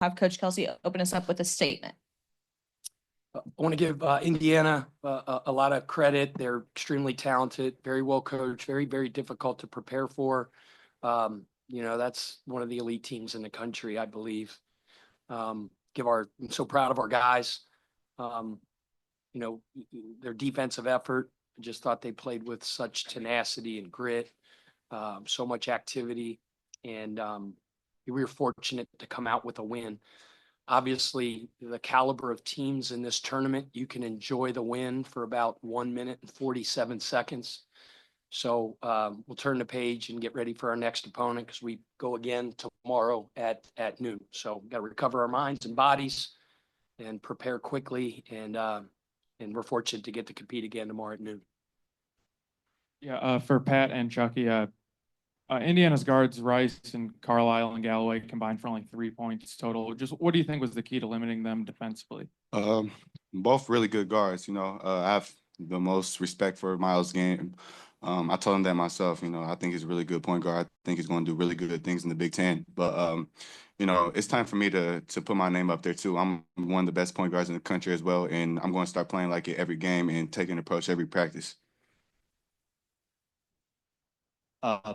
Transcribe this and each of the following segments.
have Coach Kelsey open us up with a statement. I want to give Indiana a lot of credit. They're extremely talented, very well coached, very, very difficult to prepare for. That's one of the elite teams in the country, I believe. I'm so proud of our guys. Um, their defensive effort. I just thought they played with such tenacity and grit, so much activity, and we were fortunate to come out with a win. Obviously, the caliber of teams in this tournament, you can enjoy the win for about 1 minute and 47 seconds. So we'll turn the page and get ready for our next opponent because we go again tomorrow at noon. So we've got to recover our minds and bodies and prepare quickly. And we're fortunate to get to compete again tomorrow at noon. Yeah, for Pat and Chucky, Indiana's guards, Rice and Carlisle and Galloway combined for only 3 points total. Just what do you think was the key to limiting them defensively? Both really good guards. I have the most respect for Miles' game. I told him that myself. I think he's a really good point guard. I think he's going to do really good things in the Big Ten. But it's time for me to put my name up there too. I'm one of the best point guards in the country as well, and I'm going to start playing like it every game and taking an approach every practice.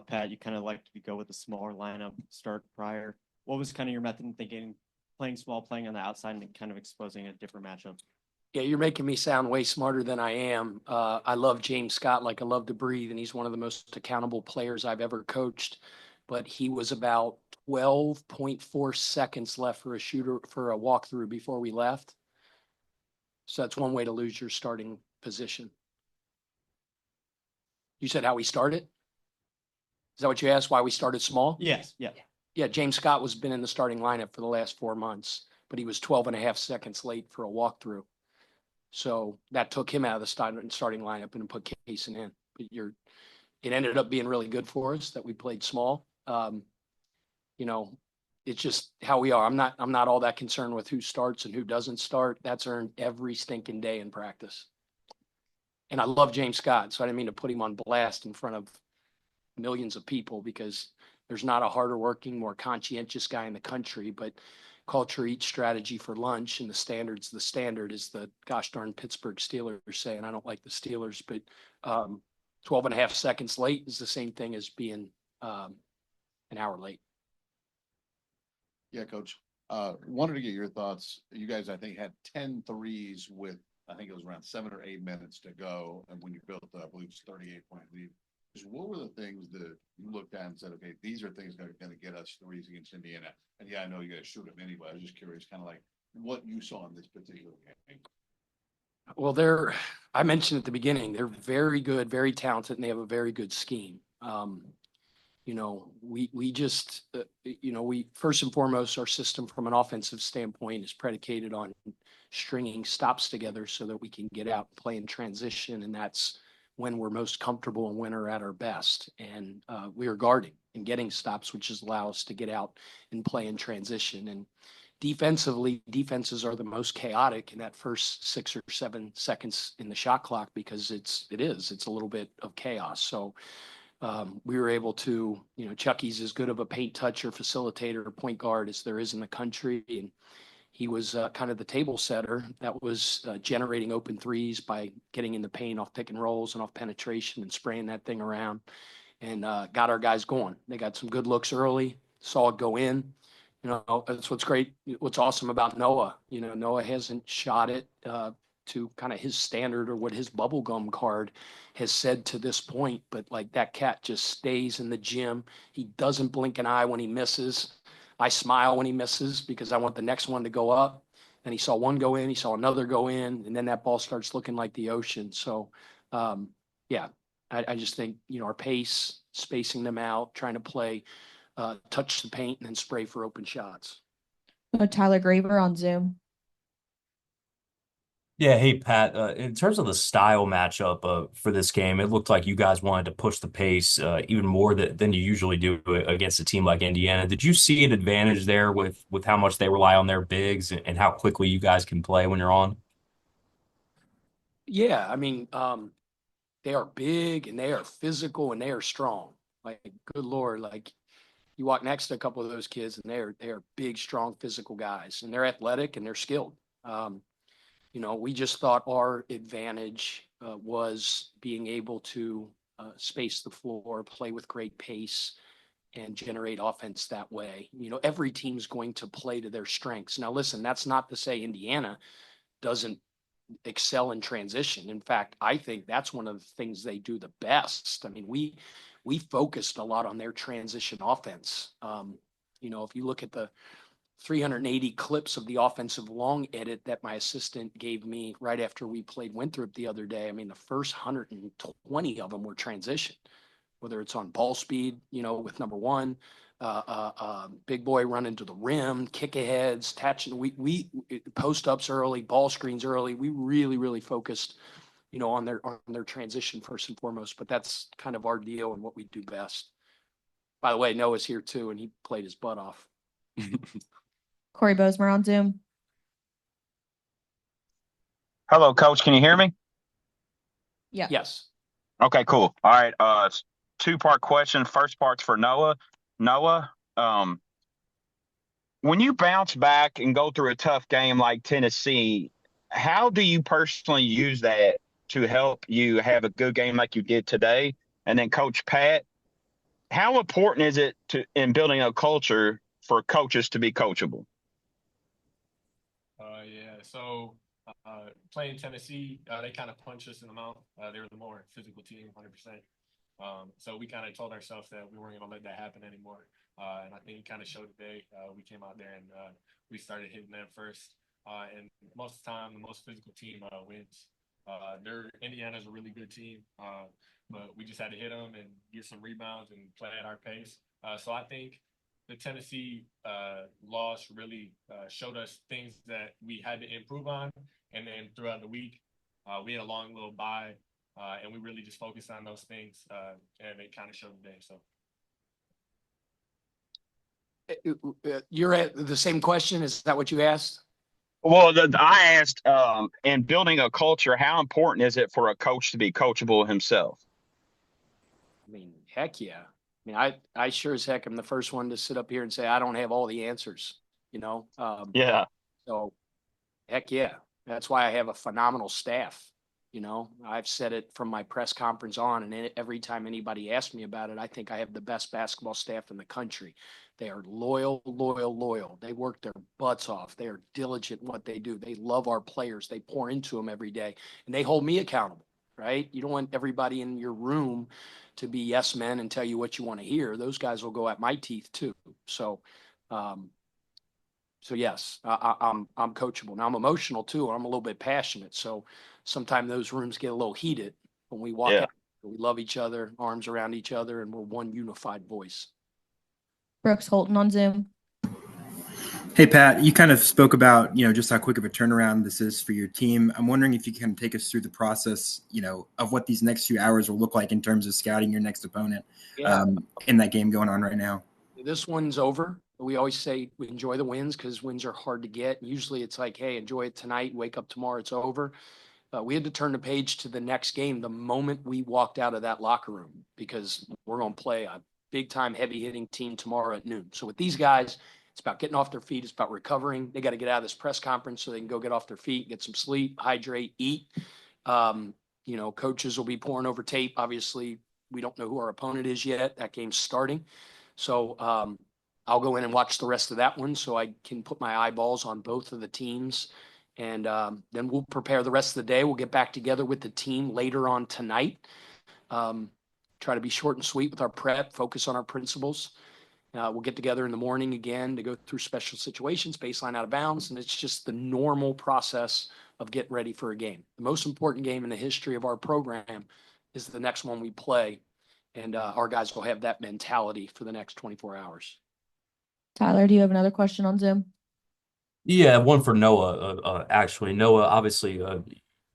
Pat, you kind of like to go with a smaller lineup start prior. What was kind of your method in thinking, playing small, playing on the outside, and kind of exposing a different matchup? Yeah, you're making me sound way smarter than I am. I love James Scott like I love to breathe, and he's one of the most accountable players I've ever coached. But he was about 12.4 seconds left for a walkthrough before we left. So that's one way to lose your starting position. You said how we started? Is that what you asked? Why we started small? Yes. Yeah. Yeah, James Scott was been in the starting lineup for the last 4 months, but he was 12.5 seconds late for a walkthrough. So that took him out of the starting lineup and put Kaysen in. But it ended up being really good for us that we played small. It's just how we are. I'm not all that concerned with who starts and who doesn't start. That's earned every stinking day in practice. And I love James Scott, so I didn't mean to put him on blast in front of millions of people because there's not a harder working, more conscientious guy in the country, but culture eats strategy for lunch, and the standard is the gosh darn Pittsburgh Steelers say, and I don't like the Steelers, but 12.5 seconds late is the same thing as being an hour late. Yeah, Coach. Wanted to get your thoughts. You guys, I think, had 10 threes with, I think it was around 7 or 8 minutes to go. And when you built, I believe it's 38-point lead. Just what were the things that you looked at and said, okay, these are things that are going to get us threes against Indiana? And yeah, I know you guys shoot them anyway. I was just curious, kind of like what you saw in this particular game. Well, I mentioned at the beginning, they're very good, very talented, and they have a very good scheme. We first and foremost, our system from an offensive standpoint is predicated on stringing stops together so that we can get out and play in transition. And that's when we're most comfortable and when we're at our best. And we are guarding and getting stops, which allow us to get out and play in transition. And defensively, defenses are the most chaotic in that first 6 or 7 seconds in the shot clock because it's a little bit of chaos. So we were able to, Chucky's as good of a paint toucher, facilitator, point guard as there is in the country. And he was kind of the table setter that was generating open threes by getting in the paint off pick and rolls and off penetration and spraying that thing around and got our guys going. They got some good looks early, saw it go in. That's what's great. What's awesome about Noah, Noah hasn't shot it to kind of his standard or what his bubblegum card has said to this point. But like that cat just stays in the gym. He doesn't blink an eye when he misses. I smile when he misses because I want the next one to go up. And he saw one go in, he saw another go in, and then that ball starts looking like the ocean. So, I just think, our pace, spacing them out, trying to play, touch the paint, and then spray for open shots. Tyler Graver on Zoom. Yeah, hey Pat. In terms of the style matchup for this game, it looked like you guys wanted to push the pace even more than you usually do against a team like Indiana. Did you see an advantage there with how much they rely on their bigs and how quickly you guys can play when you're on? Yeah, I mean, they are big and they are physical and they are strong. Like, good Lord, like You walk next to a couple of those kids and they're big, strong, physical guys, and they're athletic and they're skilled. We just thought our advantage was being able to space the floor, play with great pace, and generate offense that way. Every team's going to play to their strengths. Now, listen, that's not to say Indiana doesn't excel in transition. In fact, I think that's one of the things they do the best. I mean, we focused a lot on their transition offense. If you look at the 380 clips of the offensive long edit that my assistant gave me right after we played Winthrop the other day, I mean, the first 120 of them were transition, whether it's on ball speed, with number one, big boy running to the rim, kick aheads, catching, we post ups early, ball screens early. We really, really focused, on their transition first and foremost, but that's kind of our deal and what we do best. By the way, Noah's here too, and he played his butt off. Corey Bozemer on Zoom. Hello, Coach. Can you hear me? Yeah. Yes. Okay, cool. All right. Two-part question. First part's for Noah. Noah, when you bounce back and go through a tough game like Tennessee, how do you personally use that to help you have a good game like you did today? And then Coach Pat, how important is it in building a culture for coaches to be coachable? So playing Tennessee, they kind of punched us in the mouth. They were the more physical team, 100%. So we kind of told ourselves that we weren't going to let that happen anymore. And I think it kind of showed today. We came out there and we started hitting them first. And most of the time, the most physical team wins. Indiana's a really good team, but we just had to hit them and get some rebounds and play at our pace. So I think the Tennessee loss really showed us things that we had to improve on. And then throughout the week, we had a long little bye, and we really just focused on those things, and it kind of showed today. So. You're at the same question. Is that what you asked? Well, I asked, in building a culture, how important is it for a coach to be coachable himself? I mean, heck yeah. I mean, I sure as heck am the first one to sit up here and say I don't have all the answers, Yeah. So heck yeah. That's why I have a phenomenal staff. I've said it from my press conference on, and every time anybody asks me about it, I think I have the best basketball staff in the country. They are loyal, loyal, loyal. They work their butts off. They are diligent in what they do. They love our players. They pour into them every day, and they hold me accountable, right? You don't want everybody in your room to be yes men and tell you what you want to hear. Those guys will go at my teeth too. So yes, I'm coachable. Now I'm emotional too. I'm a little bit passionate. So sometimes those rooms get a little heated when we walk out. We love each other, arms around each other, and we're one unified voice. Brooks Holton on Zoom. Hey, Pat, you kind of spoke about, just how quick of a turnaround this is for your team. I'm wondering if you can take us through the process, of what these next few hours will look like in terms of scouting your next opponent in that game going on right now. This one's over. We always say we enjoy the wins because wins are hard to get. Usually it's like, hey, enjoy it tonight, wake up tomorrow, it's over. We had to turn the page to the next game the moment we walked out of that locker room because we're going to play a big-time heavy-hitting team tomorrow at noon. So with these guys, it's about getting off their feet. It's about recovering. They got to get out of this press conference so they can go get off their feet, get some sleep, hydrate, eat. Coaches will be pouring over tape. Obviously, we don't know who our opponent is yet. That game's starting. So I'll go in and watch the rest of that one so I can put my eyeballs on both of the teams. And then we'll prepare the rest of the day. We'll get back together with the team later on tonight. Try to be short and sweet with our prep, focus on our principles. We'll get together in the morning again to go through special situations, baseline out of bounds, and it's just the normal process of getting ready for a game. The most important game in the history of our program is the next one we play, and our guys will have that mentality for the next 24 hours. Tyler, do you have another question on Zoom? Yeah, one for Noah, actually. Noah, obviously,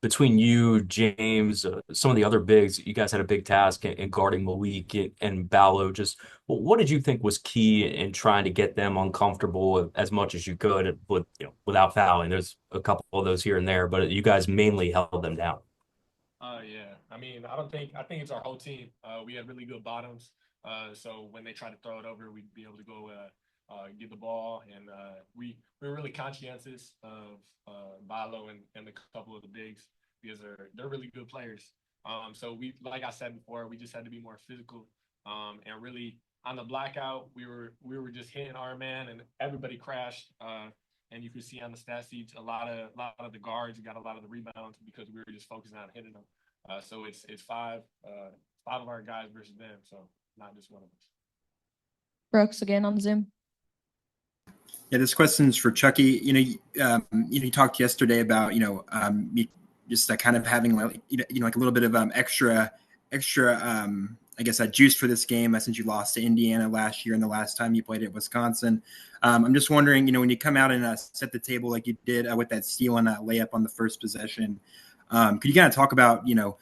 between you, James, some of the other bigs, you guys had a big task in guarding Malik and Ballo. Just what did you think was key in trying to get them uncomfortable as much as you could without fouling? There's a couple of those here and there, but you guys mainly held them down. Yeah. I mean, I think it's our whole team. We had really good bottoms. So when they try to throw it over, we'd be able to go get the ball. And we're really conscientious of Bilo and a couple of the bigs because they're really good players. So we, like I said before, we just had to be more physical. And really on the blackout, we were just hitting our man, and everybody crashed. And you can see on the stat sheets a lot of the guards got a lot of the rebounds because we were just focusing on hitting them. So it's five of our guys versus them, so not just one of us. Brooks again on Zoom. Yeah, this question's for Chucky. You talked yesterday about just kind of having like like a little bit of extra I guess juice for this game since you lost to Indiana last year and the last time you played at Wisconsin. I'm just wondering, when you come out and set the table like you did with that steal and that layup on the first possession, could you kind of talk about your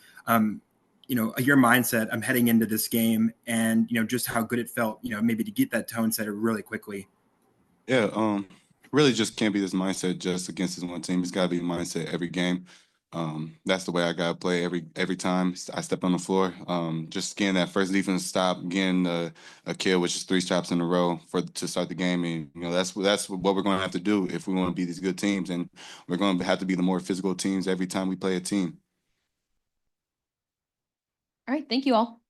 mindset heading into this game and just how good it felt maybe to get that tone setter really quickly? Yeah, really just can't be this mindset just against this one team. It's got to be a mindset every game. That's the way I got to play every time I step on the floor. Just getting that first defense stop, getting a kill, which is 3 shots in a row to start the game. And, that's what we're going to have to do if we want to be these good teams. And we're going to have to be the more physical teams every time we play a team. All right. Thank you all.